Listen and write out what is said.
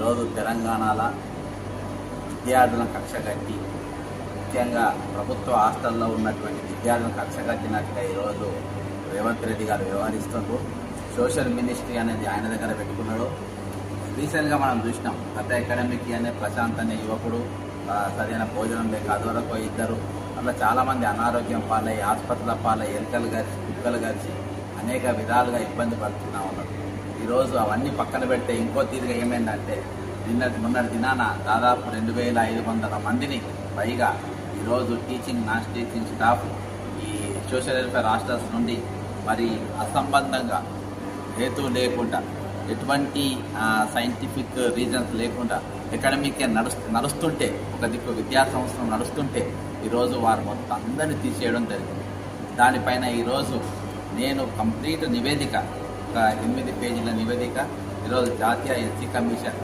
ఈరోజు తెలంగాణలో విద్యార్థులను కక్ష కట్టి, ముఖ్యంగా ప్రభుత్వ హాస్టల్లో ఉన్నటువంటి విద్యార్థులను కక్ష కట్టినట్టుగా ఈరోజు రేవంత్ రెడ్డి గారు వ్యవహరిస్తున్నారు. సోషల్ మినిస్ట్రీ అనేది ఆయన దగ్గర పెట్టుకున్నాడు. రీసెంట్గా మనం చూసినాం, గత అకాడమిక్ అనే ప్రశాంత్ అనే యువకుడు సరైన భోజనం లేక అదొరకు ఇద్దరు అట్లా చాలామంది అనారోగ్యం పాలై ఆసుపత్రుల పాలై ఎలుకలు గరిచి కుక్కలు గరిచి అనేక విధాలుగా ఇబ్బంది పడుతూనే ఉన్నారు. ఈరోజు అవన్నీ పక్కన పెడితే ఇంకో తీరుగా ఏమైందంటే మొన్నటి దినాన దాదాపు 2500 మందిని పైగా ఈరోజు టీచింగ్ నాన్ టీచింగ్ స్టాఫ్ ఈ సోషల్ వెల్ఫేర్ హాస్టల్స్ నుండి మరి అసంబంధంగా హేతు లేకుండా ఎటువంటి సైంటిఫిక్ రీజన్స్ లేకుండా అకాడమిక్ నడుస్తుంటే ఒక దిక్కు విద్యా సంవత్సరం నడుస్తుంటే ఈరోజు వారు మొత్తం అందరినీ తీసేయడం జరిగింది. దానిపైన ఈరోజు నేను కంప్లీట్ నివేదిక, ఒక 8 పేజీల నివేదిక ఈరోజు జాతీయ ఎస్సీ కమిషన్